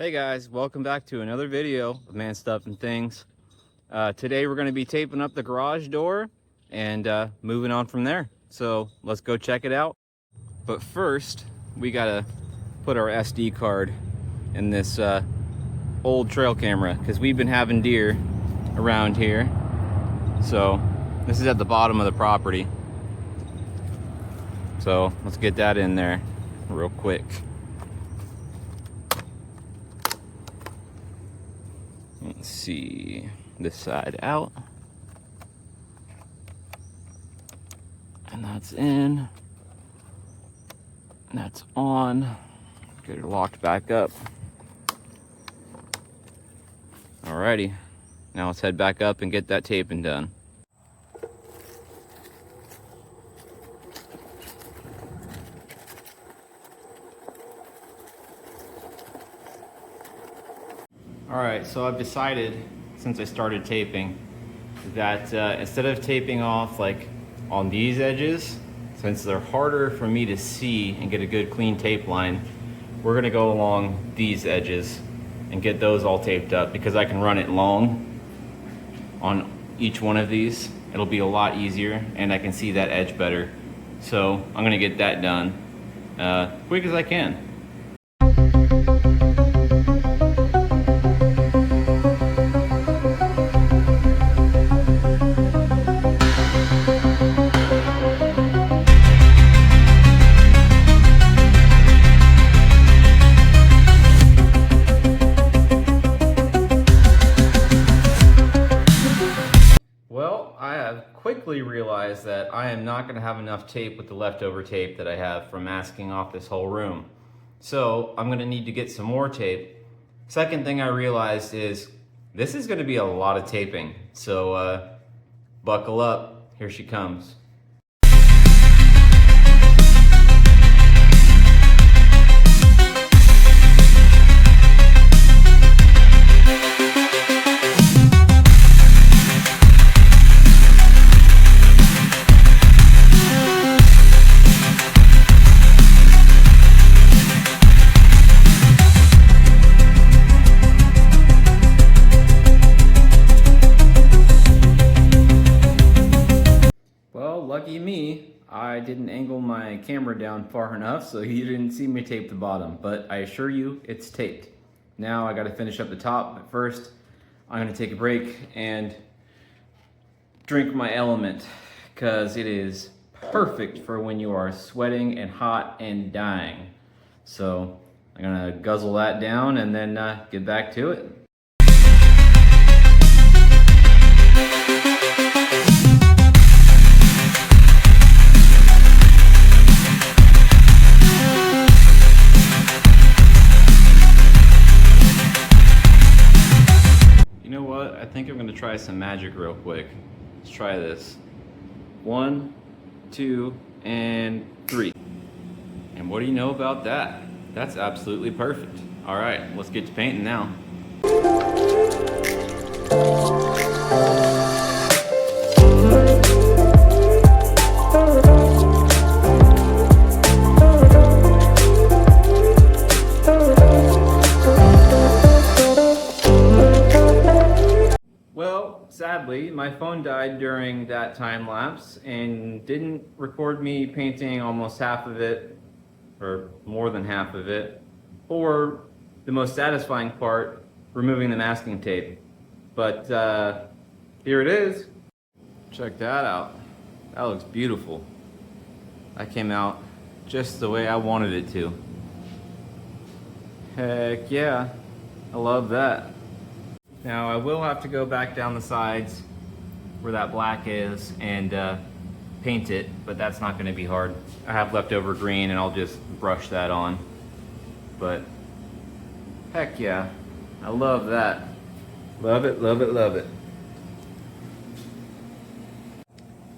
Hey guys, welcome back to another video of Man Stuff and Things. Today we're going to be taping up the garage door and moving on from there. So let's go check it out. But first, we got to put our SD card in this old trail camera because we've been having deer around here. So this is at the bottom of the property. So let's get that in there real quick. Let's see, this side out, and that's in, and that's on. Get it locked back up. Alrighty, now let's head back up and get that taping done. Alright, so I've decided, since I started taping, that instead of taping off like on these edges, since they're harder for me to see and get a good clean tape line, we're going to go along these edges and get those all taped up because I can run it long on each one of these. It'll be a lot easier and I can see that edge better. So I'm going to get that done quick as I can. Quickly realized that I am not going to have enough tape with the leftover tape that I have from masking off this whole room. So I'm going to need to get some more tape. Second thing I realized is this is going to be a lot of taping. So buckle up, here she comes. Lucky me, I didn't angle my camera down far enough so you didn't see me tape the bottom, but I assure you it's taped. Now I gotta finish up the top, but first I'm gonna take a break and drink my element because it is perfect for when you are sweating and hot and dying. So I'm gonna guzzle that down and then get back to it. I think I'm gonna try some magic real quick. Let's try this. 1, 2, and 3. And what do you know about that? That's absolutely perfect. All right, let's get to painting now. Sadly, my phone died during that time lapse and didn't record me painting almost half of it, or more than half of it, or the most satisfying part, removing the masking tape. But here it is. Check that out. That looks beautiful. That came out just the way I wanted it to. Heck yeah, I love that. Now I will have to go back down the sides where that black is and paint it, but that's not going to be hard. I have leftover green and I'll just brush that on. But heck yeah, I love that. Love it, love it, love it.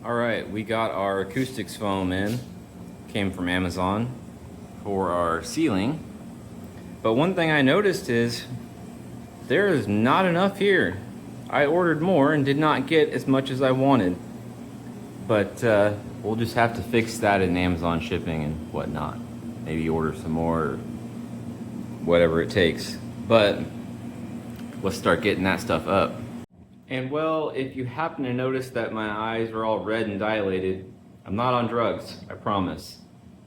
All right, we got our acoustics foam in. Came from Amazon for our ceiling. But one thing I noticed is there is not enough here. I ordered more and did not get as much as I wanted. But we'll just have to fix that in Amazon shipping and whatnot. Maybe order some more or whatever it takes. But let's start getting that stuff up. And well, if you happen to notice that my eyes are all red and dilated, I'm not on drugs, I promise.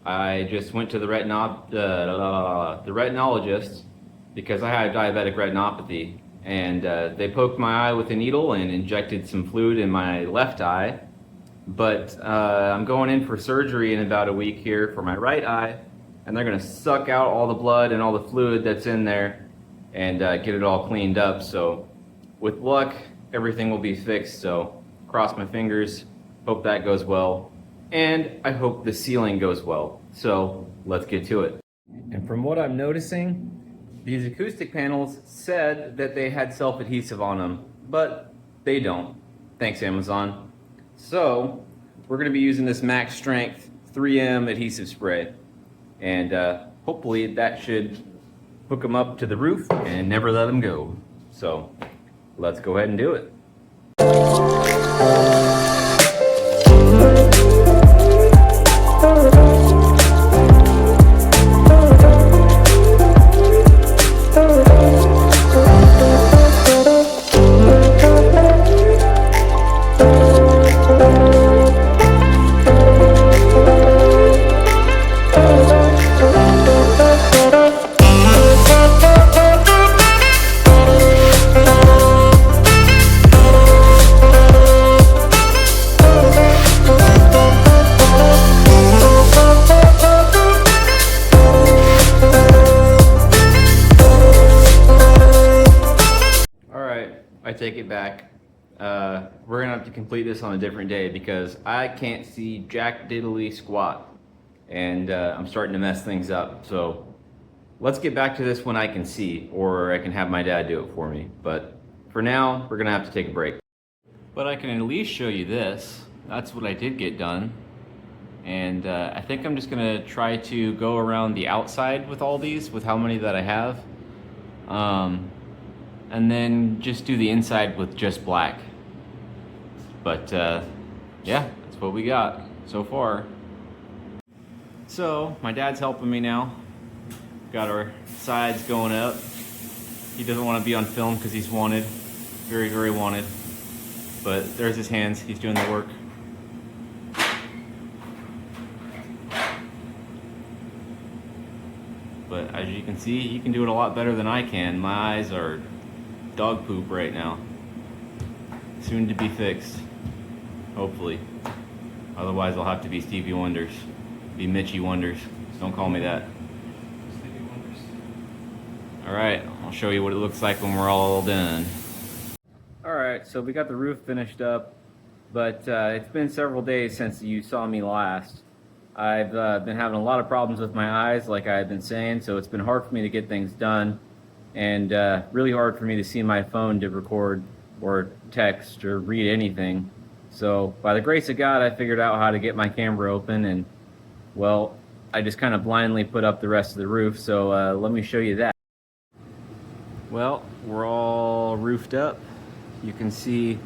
I just went to the retinologist because I had diabetic retinopathy, and they poked my eye with a needle and injected some fluid in my left eye. But I'm going in for surgery in about a week here for my right eye, and they're gonna suck out all the blood and all the fluid that's in there and get it all cleaned up. So with luck, everything will be fixed. So cross my fingers, hope that goes well. And I hope the sealing goes well. So let's get to it. And from what I'm noticing, these acoustic panels said that they had self-adhesive on them, but they don't. Thanks, Amazon. So we're gonna be using this Max Strength 3M adhesive spray. And hopefully that should hook them up to the roof and never let them go. So let's go ahead and do it. I take it back. We're gonna have to complete this on a different day because I can't see jack diddly squat, and I'm starting to mess things up. So let's get back to this when I can see, or I can have my dad do it for me. But for now, we're gonna have to take a break. But I can at least show you this. That's what I did get done. And I think I'm just gonna try to go around the outside with all these, with how many that I have. And then just do the inside with just black. But yeah, that's what we got so far. So my dad's helping me now. Got our sides going up. He doesn't want to be on film because he's wanted, very, very wanted. But there's his hands, he's doing the work. But as you can see, he can do it a lot better than I can. My eyes are dog poop right now. Soon to be fixed, hopefully. Otherwise I'll have to be Stevie Wonders, be Mitchy Wonders. Don't call me that. Stevie Wonders. Alright, I'll show you what it looks like when we're all done. Alright, so we got the roof finished up, but it's been several days since you saw me last. I've been having a lot of problems with my eyes, like I've been saying, so it's been hard for me to get things done. And really hard for me to see my phone to record or text or read anything. So by the grace of God, I figured out how to get my camera open, and well, I just kind of blindly put up the rest of the roof. So let me show you that. Well, we're all roofed up. You can see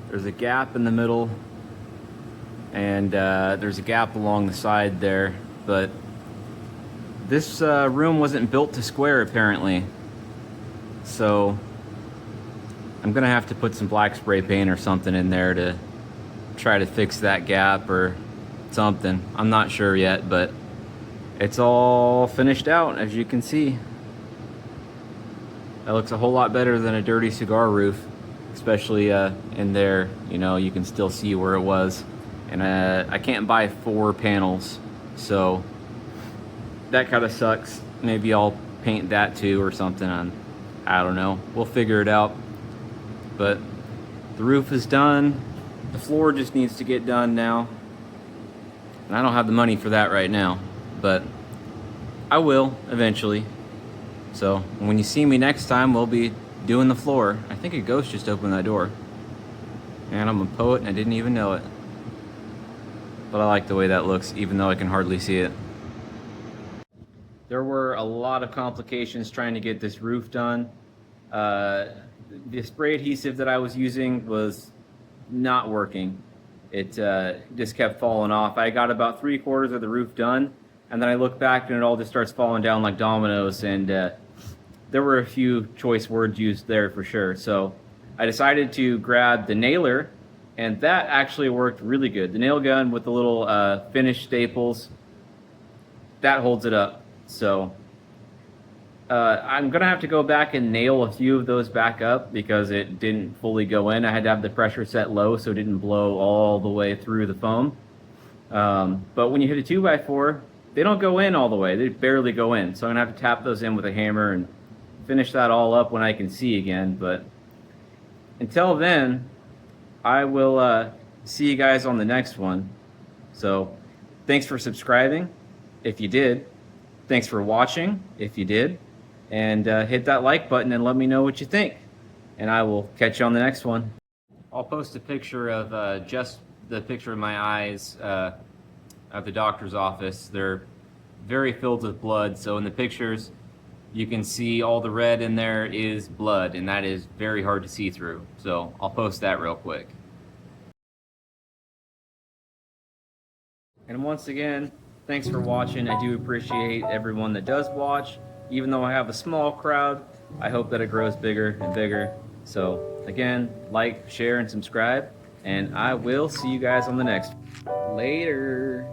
there's a gap in the middle, and there's a gap along the side there, but this room wasn't built to square apparently. So I'm gonna have to put some black spray paint or something in there to try to fix that gap or something. I'm not sure yet, but it's all finished out, as you can see. That looks a whole lot better than a dirty cigar roof, especially in there, you know, you can still see where it was. And I can't buy 4 panels, so that kind of sucks. Maybe I'll paint that too or something. I don't know. We'll figure it out. But the roof is done. The floor just needs to get done now. And I don't have the money for that right now, but I will eventually. So when you see me next time, we'll be doing the floor. I think a ghost just opened that door. And I'm a poet and I didn't even know it. But I like the way that looks, even though I can hardly see it. There were a lot of complications trying to get this roof done. The spray adhesive that I was using was not working. It just kept falling off. I got about 3/4 of the roof done, and then I look back and it all just starts falling down like dominoes, and there were a few choice words used there for sure. So I decided to grab the nailer, and that actually worked really good. The nail gun with the little finished staples, that holds it up. So I'm gonna have to go back and nail a few of those back up because it didn't fully go in. I had to have the pressure set low so it didn't blow all the way through the foam. But when you hit a 2x4, they don't go in all the way. They barely go in. So I'm gonna have to tap those in with a hammer and finish that all up when I can see again. But until then, I will see you guys on the next one. So thanks for subscribing if you did. Thanks for watching if you did. And hit that like button and let me know what you think. And I will catch you on the next one. I'll post a picture of just the picture of my eyes at the doctor's office. They're very filled with blood. So in the pictures, you can see all the red in there is blood, and that is very hard to see through. So I'll post that real quick. And once again, thanks for watching. I do appreciate everyone that does watch. Even though I have a small crowd, I hope that it grows bigger and bigger. So again, like, share, and subscribe, and I will see you guys on the next one. Later.